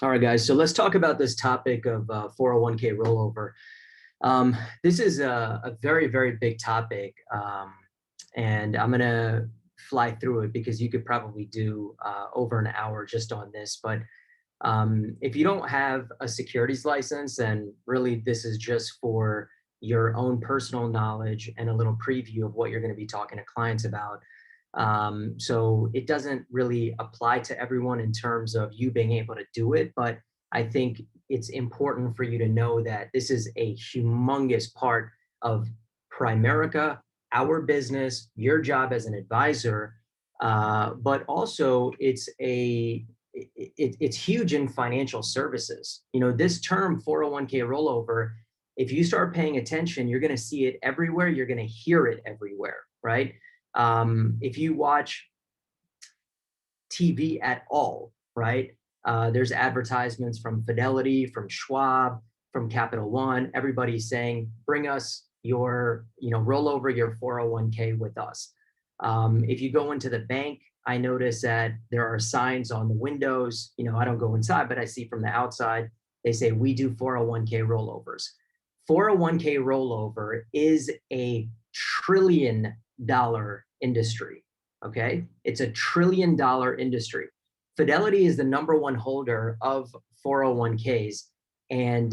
All right, guys. So let's talk about this topic of 401k rollover. This is a very, very big topic, and I'm going to fly through it because you could probably do over an hour just on this. But if you don't have a securities license, and really this is just for your own personal knowledge and a little preview of what you're going to be talking to clients about. So it doesn't really apply to everyone in terms of you being able to do it, but I think it's important for you to know that this is a humongous part of Primerica, our business, your job as an advisor, but also it's huge in financial services. You know, this term 401k rollover, if you start paying attention, you're going to see it everywhere. You're going to hear it everywhere, right? If you watch TV at all, right? There's advertisements from Fidelity, from Schwab, from Capital One. Everybody's saying, bring us your, roll over your 401k with us. If you go into the bank, I notice that there are signs on the windows. I don't go inside, but I see from the outside, they say, we do 401k rollovers. 401k rollover is a trillion-dollar industry, okay? It's a $1 trillion industry. Fidelity is the #1 holder of 401ks, and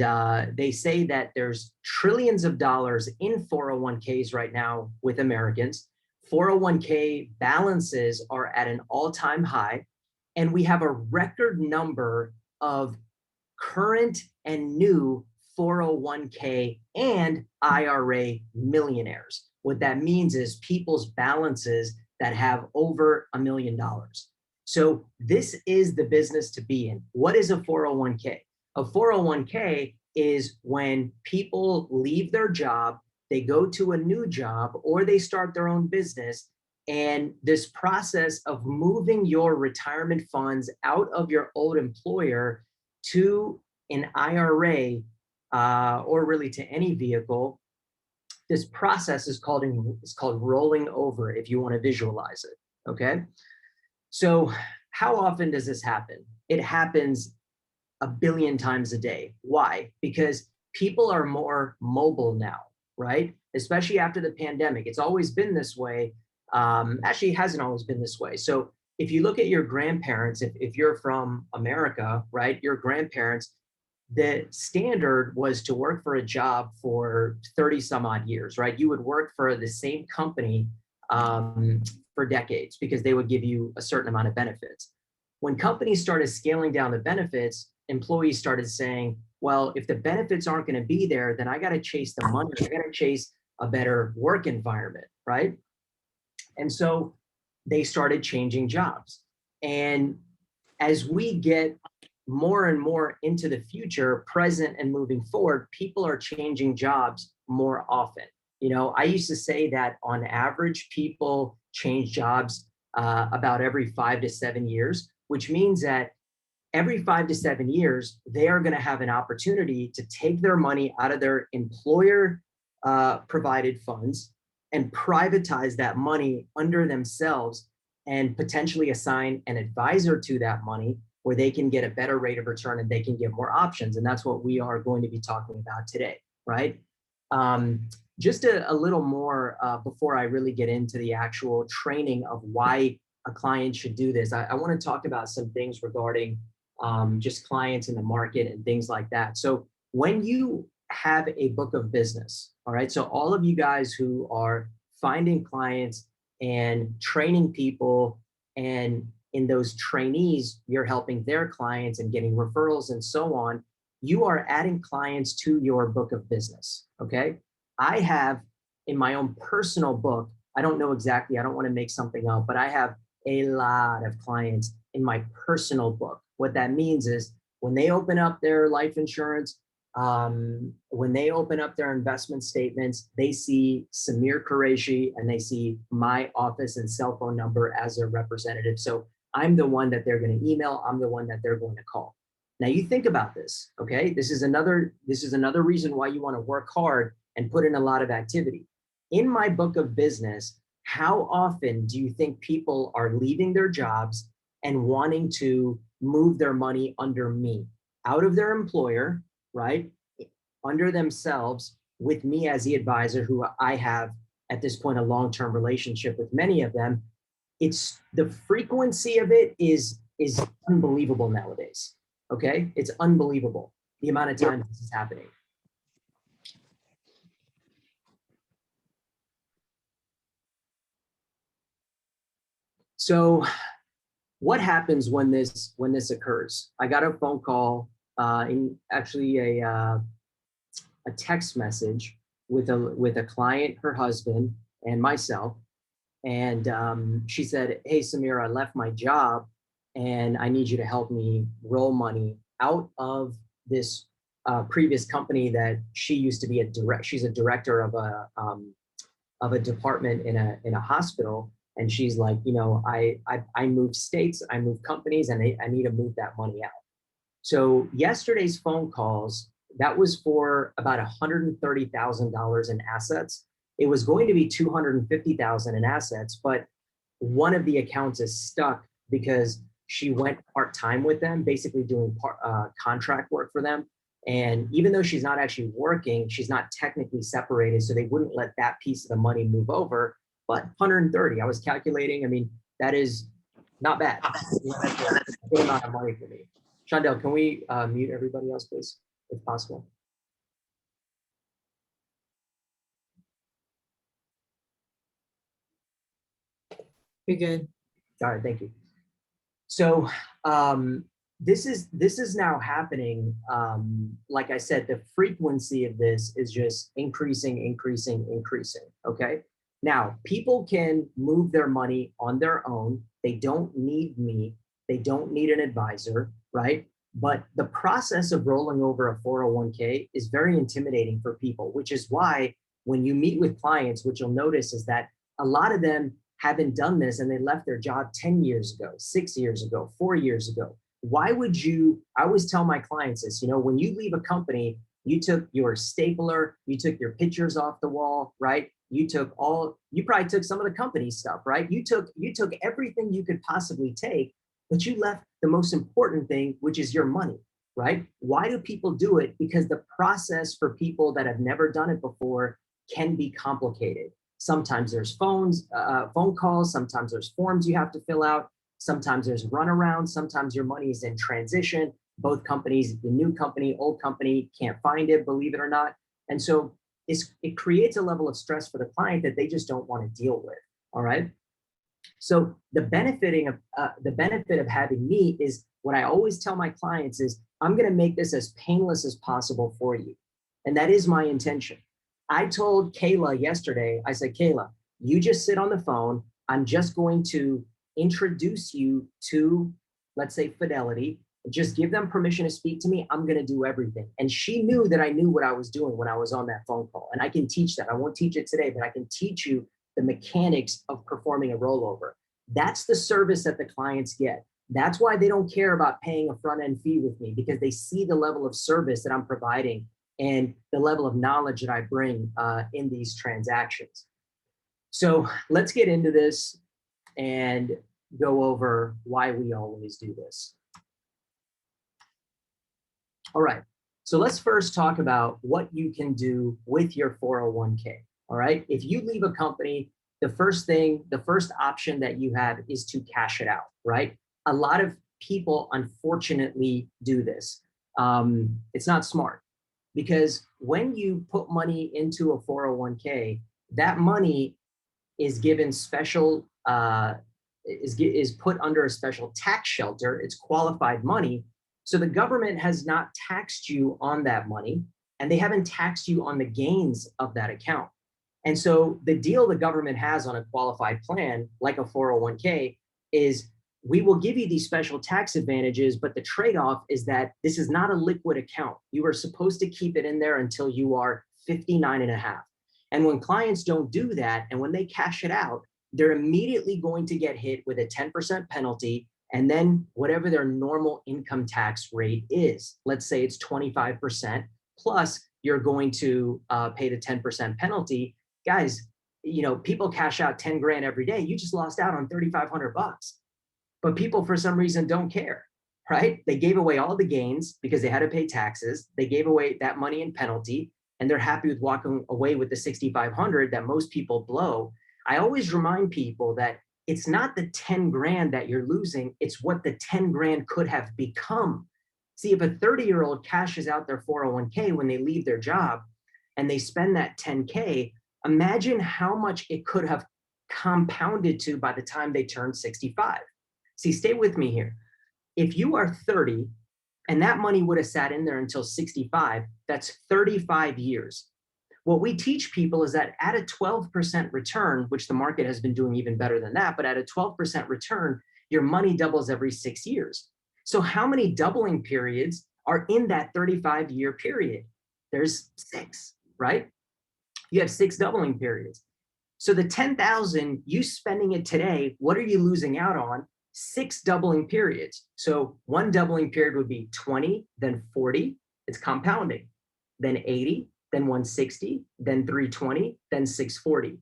they say that there's trillions of dollars in 401ks right now with Americans. 401k balances are at an all-time high, and we have a record number of current and new 401k and IRA millionaires. What that means is people's balances that have over $1 million. So this is the business to be in. What is a 401k? A 401k is when people leave their job, they go to a new job, or they start their own business. And this process of moving your retirement funds out of your old employer to an IRA, or really to any vehicle, this process is called rolling over, if you want to visualize it, okay? So how often does this happen? It happens a billion times a day. Why? Because people are more mobile now, right? Especially after the pandemic. It's always been this way. Actually, it hasn't always been this way. So if you look at your grandparents, if you're from America, right, your grandparents, the standard was to work for a job for 30 some odd years, right? You would work for the same company for decades because they would give you a certain amount of benefits. When companies started scaling down the benefits, employees started saying, well, if the benefits aren't going to be there, then I got to chase the money. I got to chase a better work environment, right? And so they started changing jobs. And as we get more and more into the future, present and moving forward, people are changing jobs more often. I used to say that on average, people change jobs about every 5 to 7 years, which means that every 5 to 7 years, they are going to have an opportunity to take their money out of their employer provided funds and privatize that money under themselves and potentially assign an advisor to that money where they can get a better rate of return and they can get more options. And that's what we are going to be talking about today, right? Just a little more before I really get into the actual training of why a client should do this. I want to talk about some things regarding just clients in the market and things like that. So when you have a book of business, all right, so all of you guys who are finding clients and training people, and in those trainees, you're helping their clients and getting referrals and so on, you are adding clients to your book of business, okay? I have in my own personal book, I don't know exactly, I don't want to make something up, but I have a lot of clients in my personal book. What that means is when they open up their life insurance, when they open up their investment statements, they see Samir Qureshi and they see my office and cell phone number as a representative. So I'm the one that they're going to email. I'm the one that they're going to call. Now you think about this, okay? This is another reason why you want to work hard and put in a lot of activity. In my book of business, how often do you think people are leaving their jobs and wanting to move their money under me? out of their employer, right, under themselves, with me as the advisor, who I have at this point a long-term relationship with many of them. It's the frequency of it is unbelievable nowadays. Okay, it's unbelievable the amount of times this is happening. So what happens when this occurs? I got a phone call, in actually a text message with a client, her husband, and myself. And she said, "Hey, Samir, I left my job and I need you to help me roll money out of this previous company that she used to be she's a director of a department in a hospital." And she's like, I moved states, I moved companies, and I need to move that money out. So yesterday's phone calls, that was for about $130,000 in assets. It was going to be $250,000 in assets, but one of the accounts is stuck because she went part-time with them, basically doing contract work for them. And even though she's not actually working, she's not technically separated, so they wouldn't let that piece of the money move over. But 130, I was calculating, I mean, that is not bad. That's a good amount of money for me. Shondell, can we mute everybody else, please, if possible? You're good. All right, thank you. So this is now happening. Like I said, the frequency of this is just increasing. Okay. Now, people can move their money on their own. They don't need me. They don't need an advisor, right? But the process of rolling over a 401k is very intimidating for people, which is why when you meet with clients, what you'll notice is that a lot of them haven't done this and they left their job 10 years ago, 6 years ago, 4 years ago. Why would you? I always tell my clients this, when you leave a company, you took your stapler, you took your pictures off the wall, right? You probably took some of the company stuff, right? You took everything you could possibly take, but you left the most important thing, which is your money, right? Why do people do it? Because the process for people that have never done it before can be complicated. Sometimes there's phone calls. Sometimes there's forms you have to fill out. Sometimes there's runarounds. Sometimes your money is in transition. Both companies, the new company, old company, can't find it, believe it or not. And so it creates a level of stress for the client that they just don't want to deal with. All right. So the benefit of having me is what I always tell my clients is I'm going to make this as painless as possible for you. And that is my intention. I told Kayla yesterday, I said, Kayla, you just sit on the phone. I'm just going to introduce you to, let's say, Fidelity. Just give them permission to speak to me. I'm going to do everything. And she knew that I knew what I was doing when I was on that phone call. And I can teach that. I won't teach it today, but I can teach you the mechanics of performing a rollover. That's the service that the clients get. That's why they don't care about paying a front end fee with me, because they see the level of service that I'm providing and the level of knowledge that I bring in these transactions. So let's get into this and go over why we always do this. All right, so let's first talk about what you can do with your 401k. All right, if you leave a company, the first option that you have is to cash it out, right? A lot of people, unfortunately, do this. It's not smart, because when you put money into a 401k, that money is given special, is put under a special tax shelter. It's qualified money. So the government has not taxed you on that money, and they haven't taxed you on the gains of that account. And so the deal the government has on a qualified plan, like a 401k, is we will give you these special tax advantages, but the trade-off is that this is not a liquid account. You are supposed to keep it in there until you are 59 and a half. And when clients don't do that, and when they cash it out, they're immediately going to get hit with a 10% penalty, and then whatever their normal income tax rate is. Let's say it's 25%, plus you're going to pay the 10% penalty. Guys, people cash out 10 grand every day. You just lost out on 3,500 bucks. But people, for some reason, don't care. right? They gave away all the gains because they had to pay taxes. They gave away that money in penalty, and they're happy with walking away with the 6,500 that most people blow. I always remind people that it's not the 10 grand that you're losing, it's what the 10 grand could have become. See, if a 30-year-old cashes out their 401k when they leave their job and they spend that 10K, imagine how much it could have compounded to by the time they turn 65. See, stay with me here. If you are 30 and that money would have sat in there until 65, that's 35 years. What we teach people is that at a 12% return, which the market has been doing even better than that, but at a 12% return, your money doubles every 6 years. So how many doubling periods are in that 35-year period? There's 6, right? You have 6 doubling periods. So the 10,000, you spending it today, what are you losing out on? 6 doubling periods. So one doubling period would be 20, then 40, it's compounding, then 80, then 160, then 320, then 640.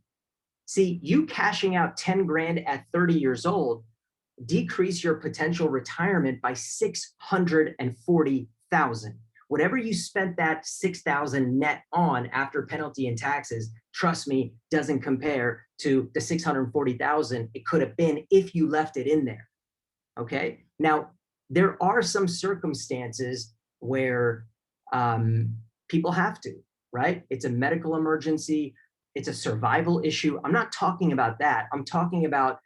See, you cashing out 10 grand at 30 years old decrease your potential retirement by 640,000. Whatever you spent that 6,000 net on after penalty and taxes, trust me, doesn't compare to the 640,000 it could have been if you left it in there. Okay. Now, there are some circumstances where people have to, right? It's a medical emergency. It's a survival issue. I'm not talking about that. I'm talking about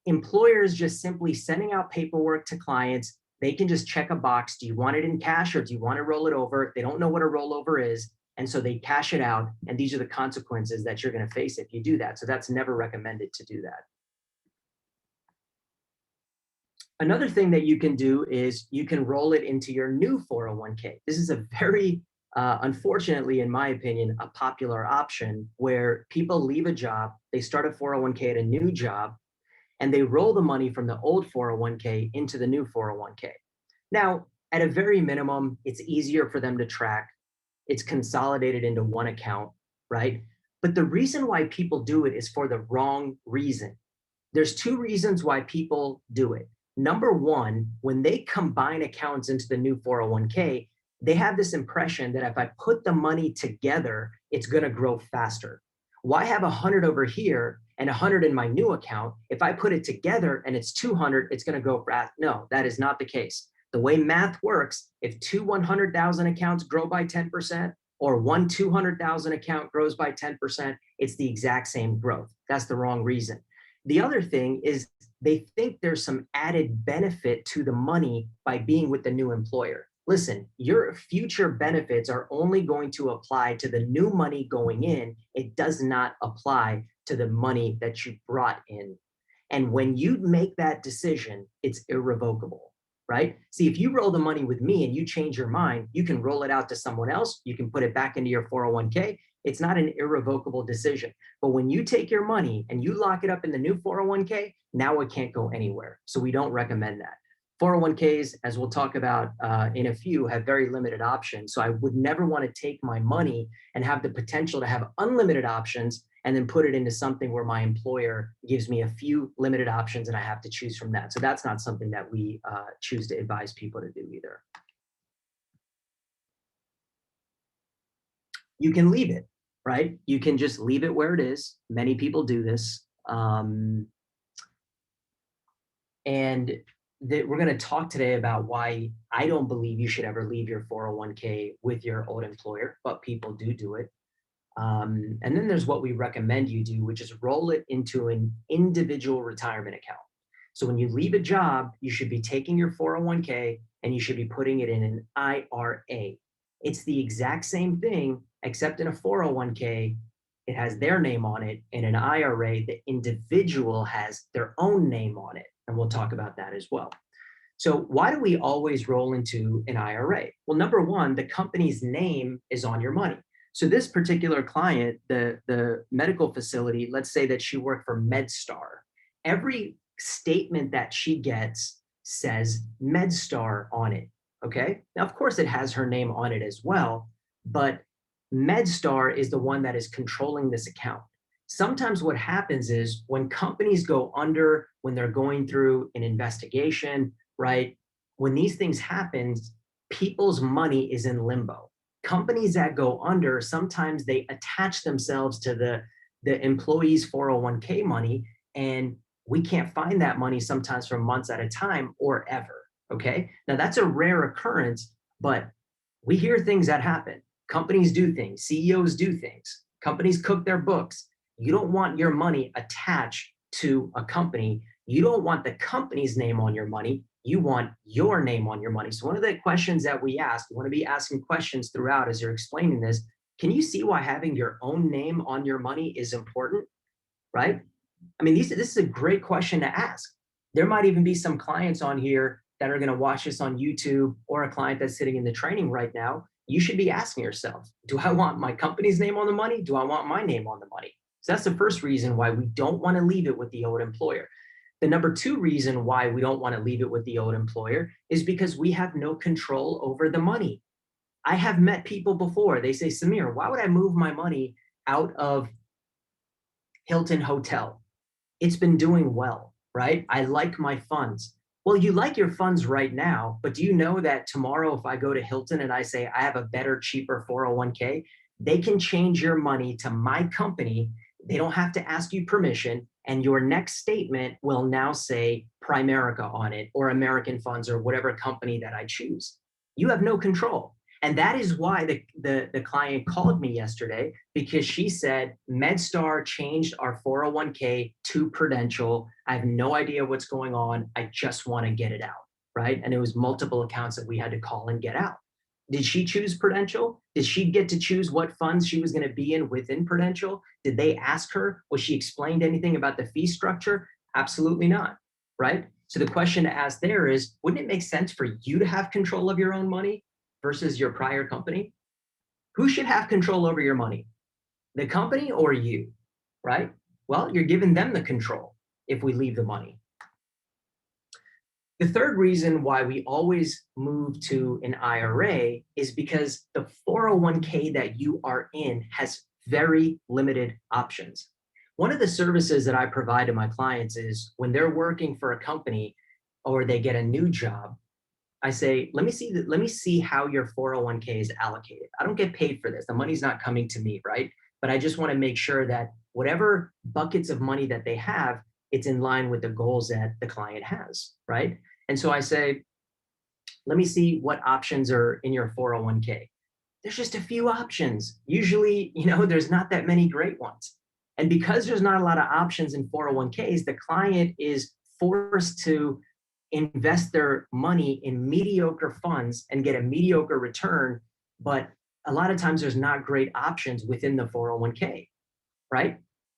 employers just simply sending out paperwork to clients. They can just check a box. Do you want it in cash or do you want to roll it over? They don't know what a rollover is. And so they cash it out. And these are the consequences that you're going to face if you do that. So that's never recommended to do that. Another thing that you can do is you can roll it into your new 401k. This is a very, unfortunately, in my opinion, a popular option where people leave a job, they start a 401k at a new job, and they roll the money from the old 401k into the new 401k. Now, at a very minimum, it's easier for them to track. It's consolidated into one account, right? But the reason why people do it is for the wrong reason. There's 2 reasons why people do it. Number one, when they combine accounts into the new 401k, they have this impression that if I put the money together, it's going to grow faster. Why have 100 over here and 100 in my new account? If I put it together and it's 200, it's going to go fast. No, that is not the case. The way math works, if 2 100,000 accounts grow by 10% or one 200,000 account grows by 10%, it's the exact same growth. That's the wrong reason. The other thing is they think there's some added benefit to the money by being with the new employer. Listen, your future benefits are only going to apply to the new money going in. It does not apply to the money that you brought in. And when you make that decision, it's irrevocable, right? See, if you roll the money with me and you change your mind, you can roll it out to someone else. You can put it back into your 401k. It's not an irrevocable decision. But when you take your money and you lock it up in the new 401k, now it can't go anywhere. So we don't recommend that. 401ks, as we'll talk about in a few, have very limited options. So I would never want to take my money and have the potential to have unlimited options and then put it into something where my employer gives me a few limited options and I have to choose from that. So that's not something that we choose to advise people to do either. You can leave it, right? You can just leave it where it is. Many people do this. And we're going to talk today about why I don't believe you should ever leave your 401k with your old employer, but people do it. And then there's what we recommend you do, which is roll it into an individual retirement account. So when you leave a job, you should be taking your 401k and you should be putting it in an IRA. It's the exact same thing, except in a 401k, it has their name on it. In an IRA, the individual has their own name on it. And we'll talk about that as well. So why do we always roll into an IRA? Well, number one, the company's name is on your money. So this particular client, the medical facility, let's say that she worked for MedStar. Every statement that she gets says MedStar on it, okay? Now, of course, it has her name on it as well, but MedStar is the one that is controlling this account. Sometimes what happens is when companies go under, when they're going through an investigation, right? when these things happen, people's money is in limbo. Companies that go under, sometimes they attach themselves to the employees' 401k money, and we can't find that money sometimes for months at a time or ever. Okay. Now that's a rare occurrence, but we hear things that happen. Companies do things, CEOs do things, companies cook their books. You don't want your money attached to a company. You don't want the company's name on your money. You want your name on your money. So one of the questions that we ask, you want to be asking questions throughout as you're explaining this. Can you see why having your own name on your money is important? Right? I mean, this is a great question to ask. There might even be some clients on here that are going to watch this on YouTube, or a client that's sitting in the training right now. You should be asking yourself, do I want my company's name on the money? Do I want my name on the money? So that's the first reason why we don't want to leave it with the old employer. The number two reason why we don't want to leave it with the old employer is because we have no control over the money. I have met people before. They say, Samir, why would I move my money out of Hilton Hotel? It's been doing well, right? I like my funds. Well, you like your funds right now, but do you know that tomorrow, if I go to Hilton and I say I have a better, cheaper 401k, they can change your money to my company. They don't have to ask you permission. And your next statement will now say Primerica on it, or American Funds, or whatever company that I choose. You have no control. And that is why the client called me yesterday, because she said, MedStar changed our 401k to Prudential. I have no idea what's going on. I just want to get it out, right? And it was multiple accounts that we had to call and get out. Did she choose Prudential? Did she get to choose what funds she was going to be in within Prudential? Did they ask her? Was she explained anything about the fee structure? Absolutely not, right? So the question to ask there is, wouldn't it make sense for you to have control of your own money versus your prior company? Who should have control over your money? The company or you, right? Well, you're giving them the control if we leave the money. The third reason why we always move to an IRA is because the 401k that you are in has very limited options. One of the services that I provide to my clients is when they're working for a company or they get a new job, I say, let me see how your 401k is allocated. I don't get paid for this. The money's not coming to me, right? But I just want to make sure that whatever buckets of money that they have, it's in line with the goals that the client has, right? And so I say, let me see what options are in your 401k. There's just a few options. Usually, there's not that many great ones. And because there's not a lot of options in 401ks, the client is forced to invest their money in mediocre funds and get a mediocre return. But a lot of times there's not great options within the 401k, right?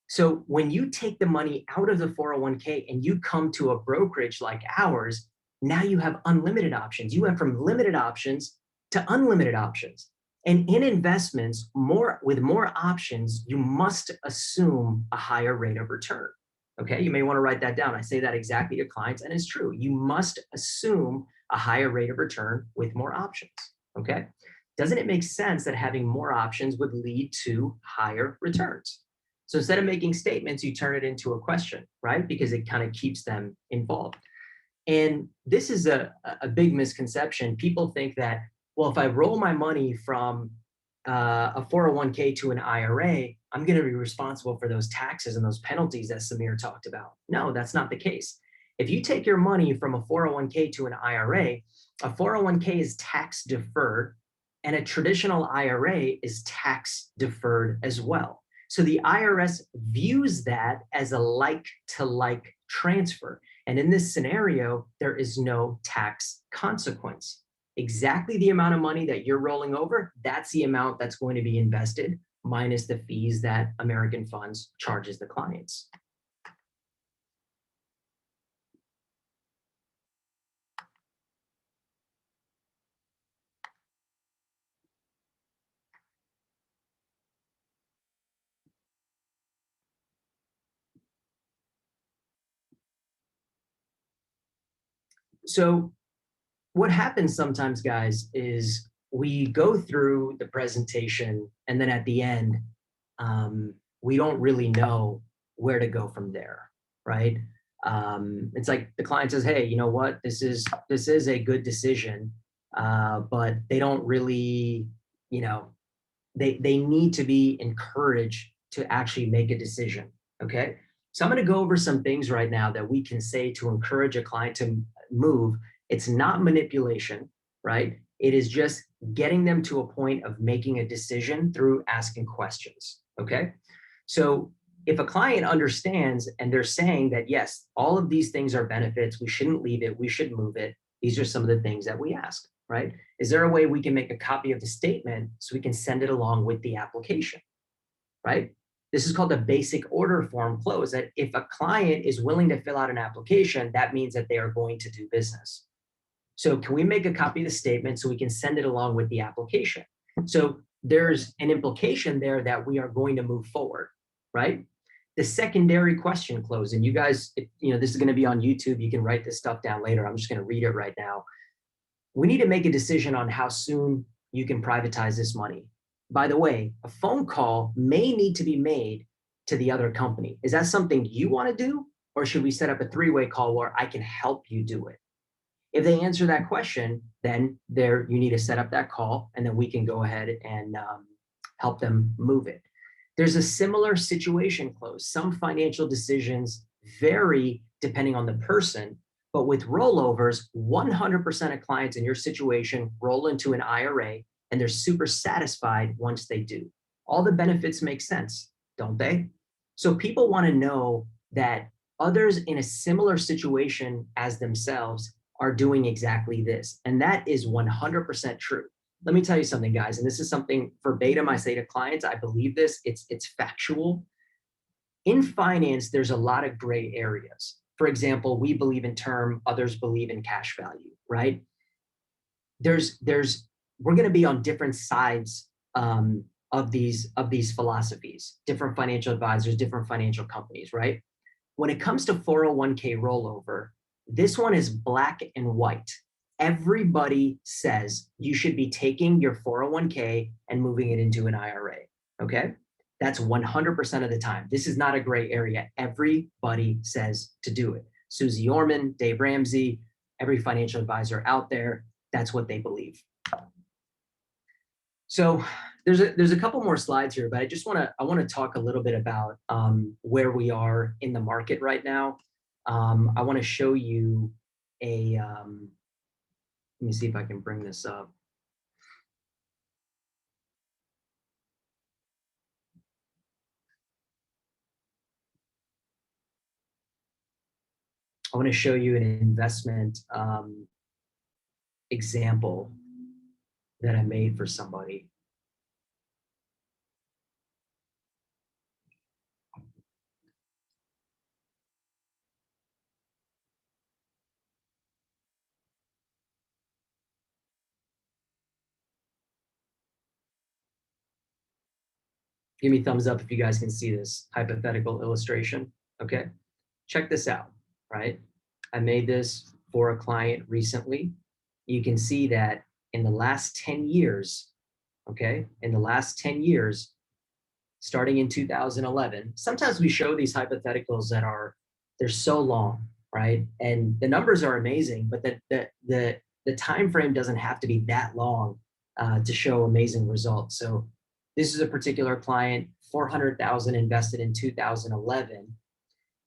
So when you take the money out of the 401k and you come to a brokerage like ours, now you have unlimited options. You went from limited options to unlimited options. And in investments, with more options, you must assume a higher rate of return. Okay, you may want to write that down. I say that exactly to clients, and it's true. You must assume a higher rate of return with more options. Okay, doesn't it make sense that having more options would lead to higher returns? So instead of making statements, you turn it into a question, right? Because it kind of keeps them involved. And this is a big misconception. People think that, well, if I roll my money from a 401k to an IRA, I'm going to be responsible for those taxes and those penalties that Samir talked about. No, that's not the case. If you take your money from a 401k to an IRA, a 401k is tax deferred, and a traditional IRA is tax deferred as well. So the IRS views that as a like-to-like transfer. And in this scenario, there is no tax consequence. Exactly the amount of money that you're rolling over, that's the amount that's going to be invested, minus the fees that American Funds charges the clients. So what happens sometimes, guys, is we go through the presentation and then at the end, we don't really know where to go from there, right? It's like the client says, hey, you know what, this is a good decision, but they don't really, you know, they need to be encouraged to actually make a decision. Okay. So I'm going to go over some things right now that we can say to encourage a client to move. It's not manipulation, right? It is just getting them to a point of making a decision through asking questions. Okay. So if a client understands and they're saying that, yes, all of these things are benefits, we shouldn't leave it, we should move it. These are some of the things that we ask, right? Is there a way we can make a copy of the statement so we can send it along with the application, right? This is called the basic order form close, that if a client is willing to fill out an application, that means that they are going to do business. So can we make a copy of the statement so we can send it along with the application? So there's an implication there that we are going to move forward, right? The secondary question close, and you guys, this is going to be on YouTube. You can write this stuff down later. I'm just going to read it right now. We need to make a decision on how soon you can privatize this money. By the way, a phone call may need to be made to the other company. Is that something you want to do? Or should we set up a three-way call where I can help you do it? If they answer that question, then you need to set up that call, and then we can go ahead and help them move it. There's a similar situation close. Some financial decisions vary depending on the person, but with rollovers, 100% of clients in your situation roll into an IRA, and they're super satisfied once they do. All the benefits make sense, don't they? So people want to know that others in a similar situation as themselves are doing exactly this. And that is 100% true. Let me tell you something, guys, and this is something verbatim I say to clients. I believe this, it's factual. In finance, there's a lot of gray areas. For example, we believe in term, others believe in cash value, right? We're going to be on different sides of these philosophies, different financial advisors, different financial companies, right? When it comes to 401k rollover, this one is black and white. Everybody says you should be taking your 401k and moving it into an IRA, okay? That's 100% of the time. This is not a gray area. Everybody says to do it. Susie Orman, Dave Ramsey, every financial advisor out there, that's what they believe. So there's a couple more slides here, but I want to talk a little bit about where we are in the market right now. I want to show you let me see if I can bring this up. I want to show you an investment example that I made for somebody. Give me thumbs up if you guys can see this hypothetical illustration. Okay, check this out, right? I made this for a client recently. You can see that in the last 10 years, okay, in the last 10 years, starting in 2011, sometimes we show these hypotheticals that they're so long, right? And the numbers are amazing, but the time frame doesn't have to be that long to show amazing results. So this is a particular client, 400,000 invested in 2011.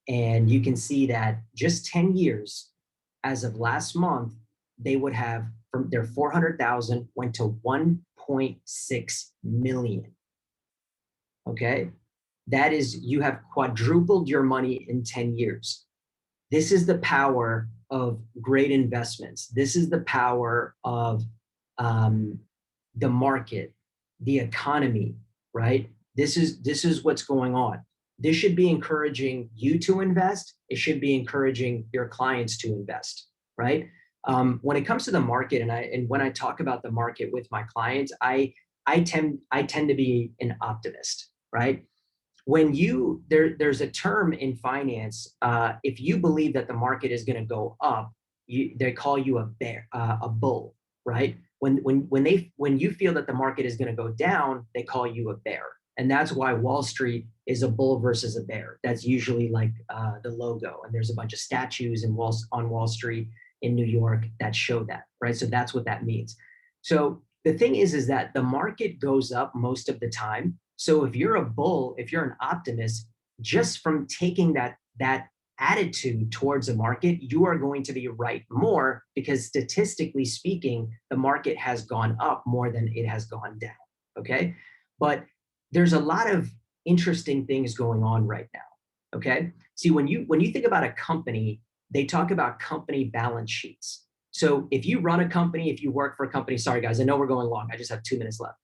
And you can see that just 10 years, as of last month, they would have, from their 400,000 went to 1.6 million. Okay. That is, you have quadrupled your money in 10 years. This is the power of great investments. This is the power of the market, the economy, right? This is what's going on. This should be encouraging you to invest. It should be encouraging your clients to invest, right? When it comes to the market, and when I talk about the market with my clients, I tend to be an optimist, right? When there's a term in finance, if you believe that the market is going to go up, they call you a bear, a bull, right? When you feel that the market is going to go down, they call you a bear. And that's why Wall Street is a bull versus a bear. That's usually like the logo. And there's a bunch of statues on Wall Street in New York that show that, right? So that's what that means. So the thing is that the market goes up most of the time. So if you're a bull, if you're an optimist, just from taking that attitude towards a market, you are going to be right more because statistically speaking, the market has gone up more than it has gone down. Okay. But there's a lot of interesting things going on right now. Okay. See, when you think about a company, they talk about company balance sheets. So if you run a company, if you work for a company, sorry guys, I know we're going long. I just have 2 minutes left.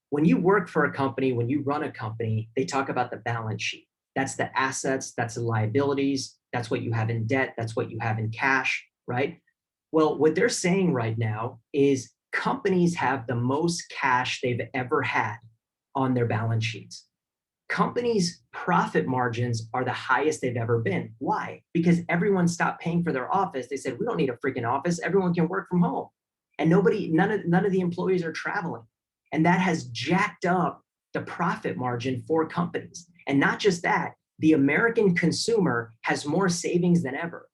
When you work for a company, when you run a company, they talk about the balance sheet. That's the assets, that's the liabilities, that's what you have in debt, that's what you have in cash, right? Well, what they're saying right now is companies have the most cash they've ever had on their balance sheets. Companies' profit margins are the highest they've ever been. Why? Because everyone stopped paying for their office. They said, we don't need a freaking office. Everyone can work from home. And none of the employees are traveling. And that has jacked up the profit margin for companies. And not just that, the American consumer has more savings than ever.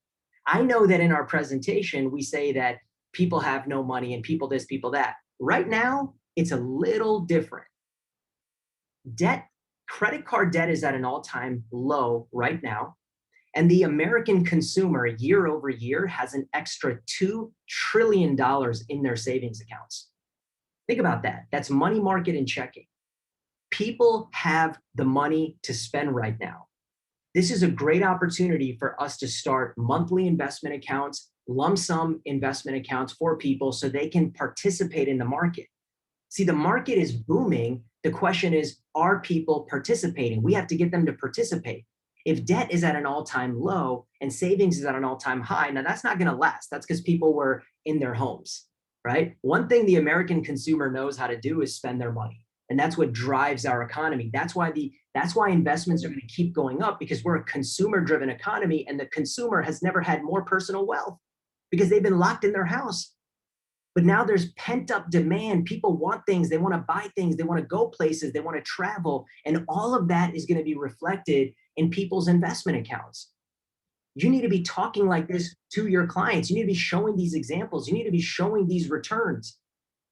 I know that in our presentation, we say that people have no money and people this, people that. Right now, it's a little different. Credit card debt is at an all-time low right now. And the American consumer year over year has an extra $2 trillion in their savings accounts. Think about that. That's money market and checking. People have the money to spend right now. This is a great opportunity for us to start monthly investment accounts, lump sum investment accounts for people so they can participate in the market. See, the market is booming. The question is, are people participating? We have to get them to participate. If debt is at an all-time low and savings is at an all-time high, now that's not going to last. That's because people were in their homes, right? One thing the American consumer knows how to do is spend their money. And that's what drives our economy. That's why investments are going to keep going up, because we're a consumer-driven economy, and the consumer has never had more personal wealth because they've been locked in their house. But now there's pent-up demand. People want things. They want to buy things. They want to go places. They want to travel. And all of that is going to be reflected in people's investment accounts. You need to be talking like this to your clients. You need to be showing these examples. You need to be showing these returns.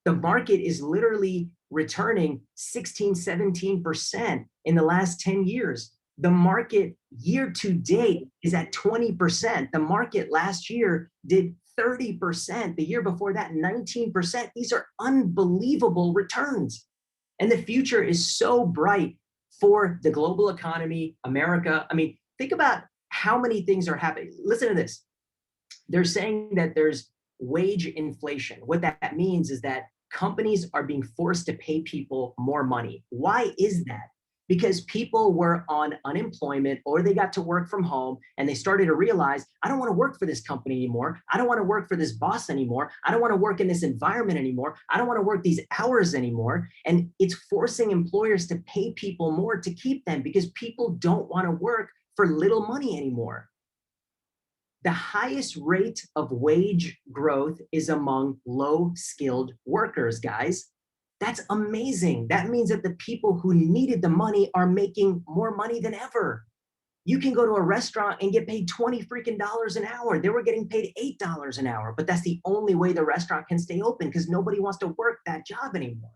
The market is literally returning 16, 17% in the last 10 years. The market year to date is at 20%. The market last year did 30%. The year before that, 19%. These are unbelievable returns. And the future is so bright for the global economy, America. I mean, think about how many things are happening. Listen to this. They're saying that there's wage inflation. What that means is that companies are being forced to pay people more money. Why is that? Because people were on unemployment, or they got to work from home and they started to realize, I don't want to work for this company anymore. I don't want to work for this boss anymore. I don't want to work in this environment anymore. I don't want to work these hours anymore. And it's forcing employers to pay people more to keep them, because people don't want to work for little money anymore. The highest rate of wage growth is among low-skilled workers, guys. That's amazing. That means that the people who needed the money are making more money than ever. You can go to a restaurant and get paid $20 freaking an hour. They were getting paid $8 an hour, but that's the only way the restaurant can stay open, because nobody wants to work that job anymore.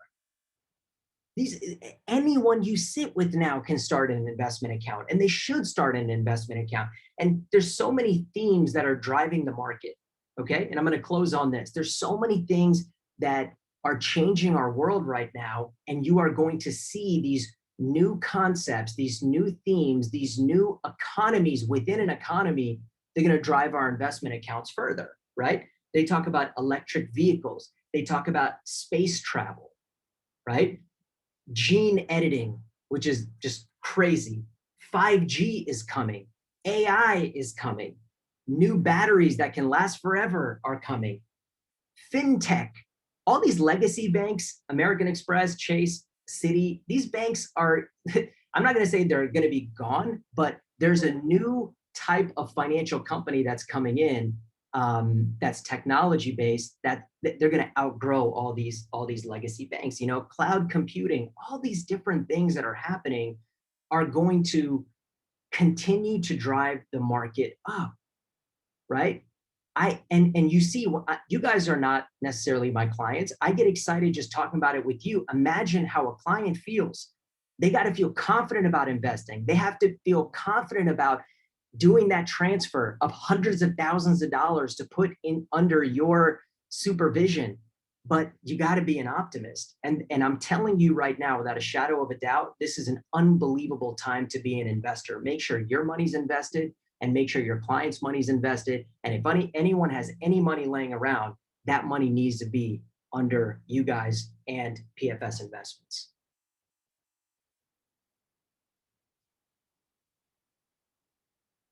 Anyone you sit with now can start an investment account, and they should start an investment account. And there's so many themes that are driving the market. Okay. And I'm going to close on this. There's so many things that are changing our world right now. And you are going to see these new concepts, these new themes, these new economies within an economy. They're going to drive our investment accounts further, right? They talk about electric vehicles. They talk about space travel, right? Gene editing, which is just crazy. 5G is coming. AI is coming. New batteries that can last forever are coming. Fintech, all these legacy banks, American Express, Chase, Citi, these banks are, I'm not going to say they're going to be gone, but there's a new type of financial company that's coming in, that's technology based, that they're going to outgrow all these legacy banks. You know, cloud computing, all these different things that are happening are going to continue to drive the market up, right? And you see, you guys are not necessarily my clients. I get excited just talking about it with you. Imagine how a client feels. They got to feel confident about investing. They have to feel confident about doing that transfer of hundreds of thousands of dollars to put in under your supervision. But you got to be an optimist. And I'm telling you right now, without a shadow of a doubt, this is an unbelievable time to be an investor. Make sure your money's invested and make sure your client's money's invested. And if anyone has any money laying around, that money needs to be under you guys and PFS Investments.